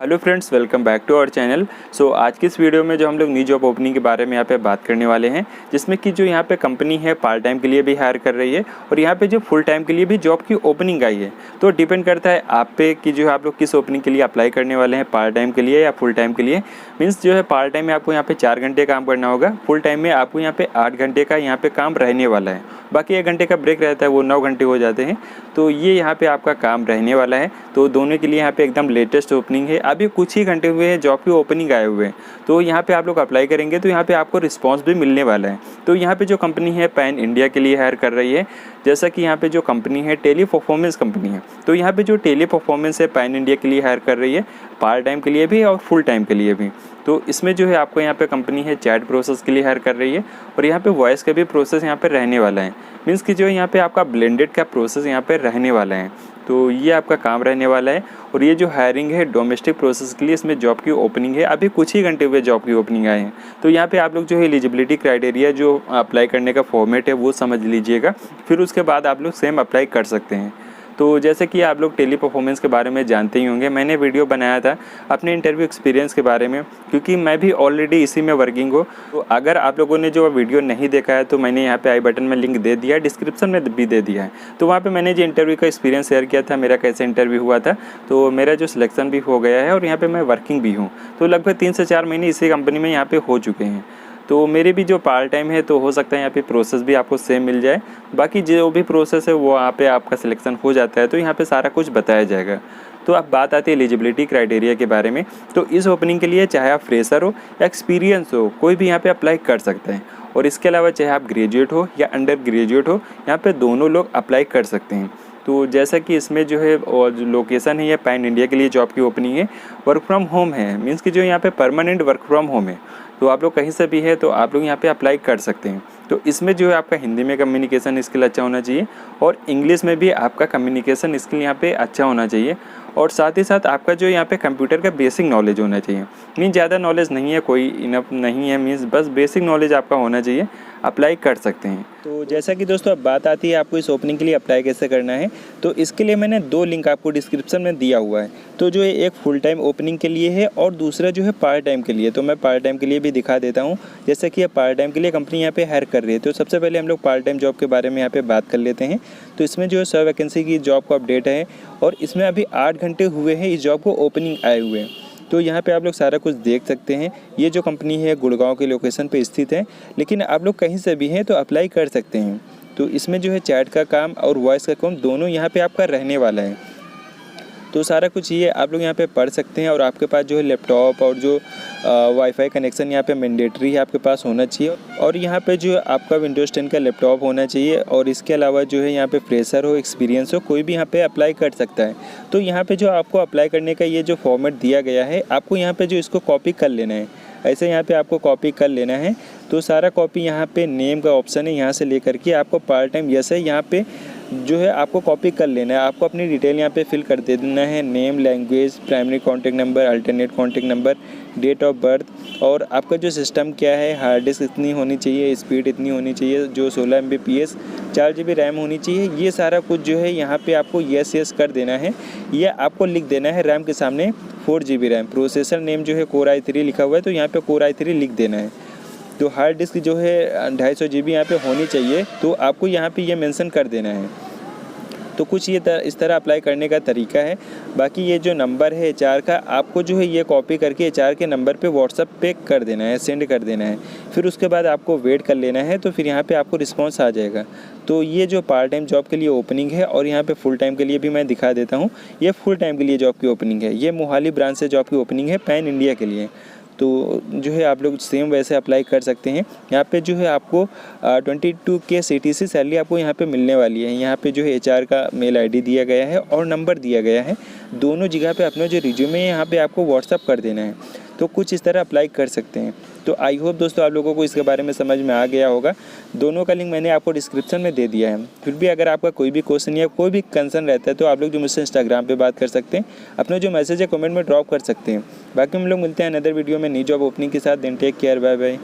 Hello friends, welcome back to our channel. आज की इस वीडियो में जो हम लोग न्यू जॉब ओपनिंग के बारे में यहाँ पे बात करने वाले हैं, जिसमें कि जो यहाँ पे कंपनी है पार्ट टाइम के लिए भी हायर कर रही है और यहाँ पे जो फुल टाइम के लिए भी जॉब की ओपनिंग आई है। तो डिपेंड करता है आप पे कि जो आप लोग किस ओपनिंग के लिए अप्लाई करने वाले हैं, पार्ट टाइम के लिए या फुल टाइम के लिए। मीन्स जो है पार्ट टाइम में आपको यहाँ पे 4 घंटे काम करना होगा, फुल टाइम में आपको यहाँ पे 8 घंटे का यहाँ पे काम रहने वाला है। बाकी 1 घंटे का ब्रेक रहता है, वो 9 घंटे हो जाते हैं। तो ये यहाँ पे आपका काम रहने वाला है। तो दोनों के लिए यहाँ पे एकदम लेटेस्ट ओपनिंग है। अभी कुछ ही घंटे हुए हैं जॉब की ओपनिंग आए हुए हैं। तो यहाँ पे आप लोग अप्लाई करेंगे तो यहाँ पे आपको रिस्पांस भी मिलने वाला है। तो यहाँ पे जो कंपनी है पैन इंडिया के लिए हायर कर रही है। जैसा कि यहाँ पे जो कंपनी है टेली परफॉर्मेंस कंपनी है। तो यहाँ पे जो टेली परफॉर्मेंस है पैन इंडिया के लिए हायर कर रही है, पार्ट टाइम के लिए भी और फुल टाइम के लिए भी। तो इसमें जो है आपको यहाँ पे कंपनी है चैट प्रोसेस के लिए हायर कर रही है और यहाँ पे वॉइस का भी प्रोसेस यहाँ पे रहने वाला है। मीन्स कि जो है यहाँ पे आपका ब्लेंडेड का प्रोसेस यहाँ पे रहने वाला है। तो ये आपका काम रहने वाला है। और ये जो हायरिंग है डोमेस्टिक प्रोसेस के लिए, इसमें जॉब की ओपनिंग है। अभी कुछ ही घंटे हुए जॉब की ओपनिंग आए हैं। तो यहाँ पे आप लोग जो है एलिजिबिलिटी क्राइटेरिया जो अप्लाई करने का फॉर्मेट है वो समझ लीजिएगा, फिर उसके बाद आप लोग सेम अप्लाई कर सकते हैं। तो जैसे कि आप लोग टेली परफॉर्मेंस के बारे में जानते ही होंगे, मैंने वीडियो बनाया था अपने इंटरव्यू एक्सपीरियंस के बारे में, क्योंकि मैं भी ऑलरेडी इसी में वर्किंग हूँ। तो अगर आप लोगों ने जो वीडियो नहीं देखा है तो मैंने यहाँ पे आई बटन में लिंक दे दिया है, डिस्क्रिप्शन में भी दे दिया है। तो वहाँ पे मैंने जो इंटरव्यू का एक्सपीरियंस शेयर किया था, मेरा कैसे इंटरव्यू हुआ था। तो मेरा जो सिलेक्शन भी हो गया है और यहाँ पर मैं वर्किंग भी हूँ। तो लगभग 3 से 4 महीने इसी कंपनी में यहाँ पर हो चुके हैं। तो मेरे भी जो पार्ट टाइम है तो हो सकता है यहाँ पे प्रोसेस भी आपको सेम मिल जाए। बाकी जो भी प्रोसेस है वो यहाँ पे आपका सिलेक्शन हो जाता है तो यहाँ पे सारा कुछ बताया जाएगा। तो अब बात आती है एलिजिबिलिटी क्राइटेरिया के बारे में। तो इस ओपनिंग के लिए चाहे आप फ्रेशर हो या एक्सपीरियंस हो, कोई भी यहाँ पे अप्लाई कर सकते हैं। और इसके अलावा चाहे आप ग्रेजुएट हो या अंडर ग्रेजुएट हो, यहाँ पे दोनों लोग अप्लाई कर सकते हैं। तो जैसा कि इसमें जो है और जो लोकेशन है, ये पैन इंडिया के लिए जॉब की ओपनिंग है। वर्क फ्रॉम होम है, मीन्स कि जो यहाँ पे परमानेंट वर्क फ्रॉम होम है। तो आप लोग कहीं से भी है तो आप लोग यहाँ पे अप्लाई कर सकते हैं। तो इसमें जो है आपका हिंदी में कम्युनिकेशन स्किल अच्छा होना चाहिए और इंग्लिश में भी आपका कम्युनिकेशन स्किल यहाँ पे अच्छा होना चाहिए। और साथ ही साथ आपका जो यहाँ पे कंप्यूटर का बेसिक नॉलेज होना चाहिए। मीन्स ज़्यादा नॉलेज नहीं है, कोई इनफ नहीं है, मीन्स बस बेसिक नॉलेज आपका होना चाहिए, अप्लाई कर सकते हैं। तो जैसा कि दोस्तों अब बात आती है आपको इस ओपनिंग के लिए अप्लाई कैसे करना है। तो इसके लिए मैंने 2 लिंक आपको डिस्क्रिप्शन में दिया हुआ है। तो जो है एक फुल टाइम ओपनिंग के लिए है और दूसरा जो है पार्ट टाइम के लिए। तो मैं पार्ट टाइम के लिए भी दिखा देता हूँ। जैसे कि पार्ट टाइम के लिए कंपनी यहाँ पे हायर कर रही है। तो सबसे पहले हम लोग पार्ट टाइम जॉब के बारे में यहाँ पे बात कर लेते हैं। तो इसमें जो है 100 वैकेंसी की जॉब का अपडेट है और इसमें अभी 8 घंटे हुए हैं इस जॉब को ओपनिंग आए हुए हैं। तो यहाँ पे आप लोग सारा कुछ देख सकते हैं। ये जो कंपनी है गुड़गांव के लोकेशन पे स्थित है, लेकिन आप लोग कहीं से भी हैं तो अप्लाई कर सकते हैं। तो इसमें जो है चैट का काम और वॉइस का काम दोनों यहाँ पे आपका रहने वाला है। तो सारा कुछ ये आप लोग यहाँ पे पढ़ सकते हैं। और आपके पास जो है लैपटॉप और जो वाईफाई कनेक्शन यहाँ पे मैंडेटरी है आपके पास होना चाहिए। और यहाँ पे जो आपका विंडोज़ 10 का लैपटॉप होना चाहिए। और इसके अलावा जो है यहाँ पे फ्रेशर हो, एक्सपीरियंस हो, कोई भी यहाँ पे अप्लाई कर सकता है। तो यहाँ पे जो आपको अप्लाई करने का ये जो फॉर्मेट दिया गया है, आपको यहाँ पे जो इसको कॉपी कर लेना है। ऐसे यहाँ पे आपको कॉपी कर लेना है। तो सारा कॉपी यहाँ पे नेम का ऑप्शन है, यहाँ से लेकर के आपको पार्ट टाइम यस है, यहाँ पे जो है आपको कॉपी कर लेना है। आपको अपनी डिटेल यहाँ पे फिल कर दे देना है, name, language, primary contact number, alternate contact number, date of birth. और आपका जो सिस्टम क्या है, हार्ड डिस्क इतनी होनी चाहिए, स्पीड इतनी होनी चाहिए, जो 16 MBPS 4 GB रैम होनी चाहिए। ये सारा कुछ जो है यहाँ पे आपको यस कर देना है। ये आपको लिख देना है रैम के सामने 4 GB रैम। प्रोसेसर नेम जो है कोर i3 लिखा हुआ है, तो यहाँ पे कोर i3 लिख देना है। तो हार्ड डिस्क जो है 250 GB यहाँ पे होनी चाहिए, तो आपको यहाँ पे ये मेंशन कर देना है। तो कुछ ये इस तरह अप्लाई करने का तरीका है। बाकी ये जो नंबर है HR का, आपको जो है ये कॉपी करके HR के नंबर पे व्हाट्सएप पे कर देना है, सेंड कर देना है। फिर उसके बाद आपको वेट कर लेना है। तो फिर यहाँ पे आपको रिस्पांस आ जाएगा। तो ये जो पार्ट टाइम जॉब के लिए ओपनिंग है और यहाँ पे फुल टाइम के लिए भी मैं दिखा देता हूँ। ये फुल टाइम के लिए जॉब की ओपनिंग है, ये मोहाली ब्रांच से जॉब की ओपनिंग है पैन इंडिया के लिए। तो जो है आप लोग सेम वैसे अप्लाई कर सकते हैं। यहाँ पे जो है आपको 22K CTC सैलरी आपको यहाँ पे मिलने वाली है। यहाँ पे जो है HR का मेल ID दिया गया है और नंबर दिया गया है। दोनों जगह पे अपना जो रिज्यूमे है यहाँ पे आपको व्हाट्सअप कर देना है। तो कुछ इस तरह अप्लाई कर सकते हैं। तो आई होप दोस्तों आप लोगों को इसके बारे में समझ में आ गया होगा। दोनों का लिंक मैंने आपको डिस्क्रिप्शन में दे दिया है। फिर भी अगर आपका कोई भी क्वेश्चन या कोई भी कंसर्न रहता है तो आप लोग जो मुझसे इंस्टाग्राम पे बात कर सकते हैं, अपना जो मैसेज है कमेंट में ड्रॉप कर सकते हैं। बाकी हम लोग मिलते हैं अनदर वीडियो में नई जॉब ओपनिंग के साथ। Then take care, bye bye.